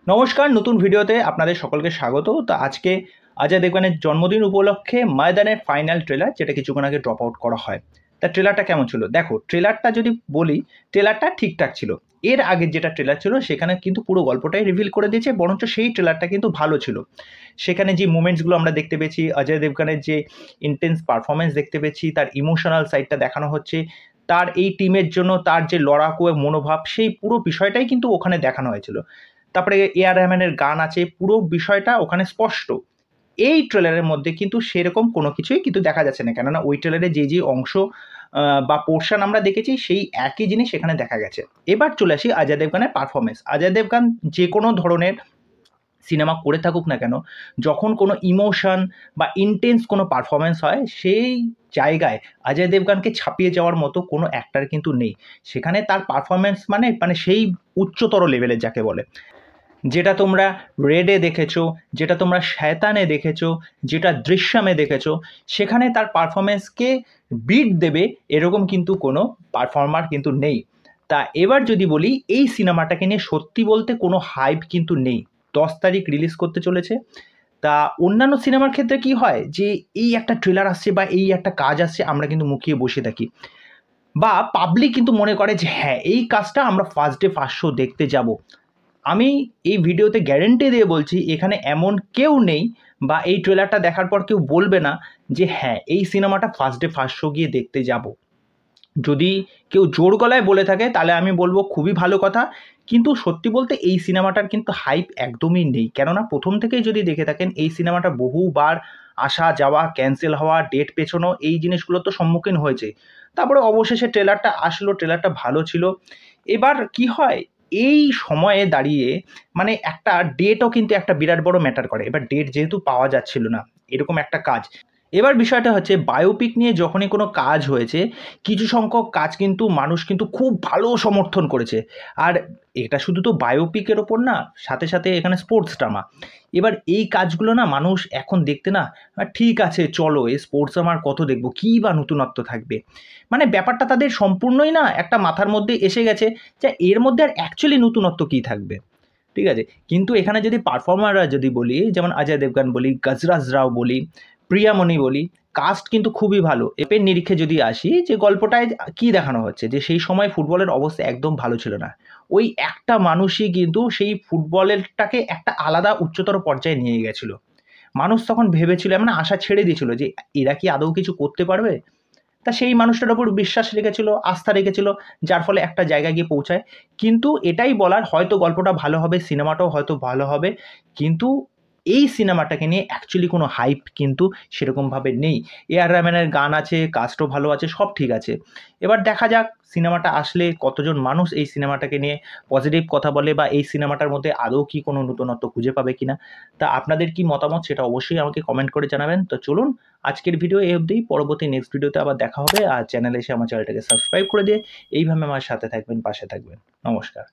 নমস্কার, নতুন ভিডিওতে আপনাদের সকলকে স্বাগত। তো আজকে অজয় দেবগনের জন্মদিন উপলক্ষে ময়দানের ফাইনাল ট্রেলার, যেটা কিছুক্ষণ আগে ড্রপ আউট করা হয়, তার ট্রেলারটা কেমন ছিল? দেখো, ট্রেলারটা যদি বলি, ট্রেলারটা ঠিকঠাক ছিল। এর আগের যেটা ট্রেলার ছিল সেখানে কিন্তু পুরো গল্পটাই রিভিল করে দিয়েছে, বরঞ্চ সেই ট্রেলারটা কিন্তু ভালো ছিল। সেখানে যে মুভমেন্টসগুলো আমরা দেখতে পেয়েছি, অজয় দেবগনের যে ইন্টেন্স পারফরমেন্স দেখতে পেয়েছি, তার ইমোশনাল সাইডটা দেখানো হচ্ছে, তার এই টিমের জন্য তার যে লড়াকু মনোভাব, সেই পুরো বিষয়টাই কিন্তু ওখানে দেখানো হয়েছিল। তারপরে এআর রহমানের গান আছে, পুরো বিষয়টা ওখানে স্পষ্ট। এই ট্রেলারের মধ্যে কিন্তু সেরকম কোনো কিছুই কিন্তু দেখা যাচ্ছে না, কেননা ওই ট্রেলারে যে অংশ বা পোর্শন আমরা দেখেছি সেই একই জিনিস এখানে দেখা গেছে। এবার চলে আসি অজয় দেবগনের পারফরমেন্স। অজয় দেবগন যে কোনো ধরনের সিনেমা করে থাকুক না কেন, যখন কোনো ইমোশন বা ইন্টেন্স কোনো পারফরমেন্স হয়, সেই জায়গায় অজয় দেবগনকে ছাপিয়ে যাওয়ার মতো কোনো অ্যাক্টর কিন্তু নেই। সেখানে তার পারফরমেন্স মানে সেই উচ্চতর লেভেলের যাকে বলে। যেটা তোমরা রেডে দেখেছো, যেটা তোমরা শয়তানে দেখেছো, যেটা দৃশ্যমে দেখেছো, সেখানে তার পারফরমেন্সকে বিট দেবে এরকম কিন্তু কোনো পারফর্মার কিন্তু নেই। তা এবার যদি বলি, এই সিনেমাটাকে নিয়ে সত্যি বলতে কোনো হাইপ কিন্তু নেই। 10 তারিখ রিলিজ করতে চলেছে। তা অন্যান্য সিনেমার ক্ষেত্রে কি হয় যে এই একটা ট্রেলার আসছে বা এই একটা কাজ আসছে, আমরা কিন্তু মুখিয়ে বসে থাকি, বা পাবলিক কিন্তু মনে করে যে হ্যাঁ, এই কাজটা আমরা ফার্স্ট ডে ফার্স্ট শো দেখতে যাব। আমি এই ভিডিওতে গ্যারেন্টি দিয়ে বলছি, এখানে এমন কেউ নেই বা এই ট্রেলারটা দেখার পর কেউ বলবে না যে হ্যাঁ, এই সিনেমাটা ফার্স্ট ডে ফার্স্ট শো গিয়ে দেখতে যাব। যদি কেউ জোর গলায় বলে থাকে তাহলে আমি বলবো খুবই ভালো কথা, কিন্তু সত্যি বলতে এই সিনেমাটার কিন্তু হাইপ একদমই নেই। কেননা প্রথম থেকেই যদি দেখে থাকেন, এই সিনেমাটা বহুবার আসা যাওয়া, ক্যান্সেল হওয়া, ডেট পেছানো, এই জিনিসগুলো তো সম্মুখীন হয়েছে। তারপরে অবশেষে ট্রেলারটা আসলো, ট্রেলারটা ভালো ছিল। এবার কি হয়, এই সময়ে দাঁড়িয়ে মানে একটা ডেটও কিন্তু একটা বিরাট বড় ম্যাটার করে। এবার ডেট যেহেতু পাওয়া যাচ্ছিল না, এরকম একটা কাজ। এবার বিষয়টা হচ্ছে, বায়োপিক নিয়ে যখনই কোনো কাজ হয়েছে, কিছু সংখ্যক কাজ কিন্তু মানুষ কিন্তু খুব ভালো সমর্থন করেছে। আর এটা শুধু তো বায়োপিকের ওপর না, সাথে সাথে এখানে স্পোর্টস ড্রামা। এবার এই কাজগুলো না মানুষ এখন দেখতে না, ঠিক আছে চলো এই স্পোর্টস ড্রামার কত দেখবো, কী বা নতুনত্ব থাকবে, মানে ব্যাপারটা তাদের সম্পূর্ণই না একটা মাথার মধ্যে এসে গেছে যে এর মধ্যে আর অ্যাকচুয়ালি নতুনত্ব কী থাকবে। ঠিক আছে, কিন্তু এখানে যদি পারফর্মাররা যদি বলি, যেমন অজয় দেবগন বলি, গজরাজ রাও বলি, প্রিয়ামণি বলি, কাস্ট কিন্তু খুবই ভালো। এপের নিরিখে যদি আসি, যে গল্পটায় কী দেখানো হচ্ছে, যে সেই সময় ফুটবলের অবস্থা একদম ভালো ছিল না। ওই একটা মানুষই কিন্তু সেই ফুটবলেরটাকে একটা আলাদা উচ্চতর পর্যায়ে নিয়ে গেছিল। মানুষ তখন ভেবেছিল, মানে আশা ছেড়ে দিয়েছিল যে এরা কি আদৌ কিছু করতে পারবে। তা সেই মানুষটার উপর বিশ্বাস রেখেছিল, আস্থা রেখেছিল, যার ফলে একটা জায়গায় গিয়ে পৌঁছায়। কিন্তু এটাই বলার, হয়তো গল্পটা ভালো হবে, সিনেমাটাও হয়তো ভালো হবে, কিন্তু এই সিনেমাটাকে নিয়ে অ্যাকচুয়ালি কোনো হাইপ কিন্তু সেরকমভাবে নেই। এআর রহমানের গান আছে, কাস্টও ভালো আছে, সব ঠিক আছে। এবার দেখা যাক সিনেমাটা আসলে কতজন মানুষ এই সিনেমাটাকে নিয়ে পজিটিভ কথা বলে, বা এই সিনেমাটার মধ্যে আদৌ কি কোনো নতুনত্ব খুঁজে পাবে কিনা। তা আপনাদের কি মতামত সেটা অবশ্যই আমাকে কমেন্ট করে জানাবেন। তো চলুন, আজকের ভিডিও এই অবধি। পরবর্তী নেক্সট ভিডিওতে আবার দেখা হবে। আর চ্যানেলে এসে আমার চ্যানেলটাকে সাবস্ক্রাইব করে দিয়ে এইভাবে আমার সাথে থাকবেন, পাশে থাকবেন। নমস্কার।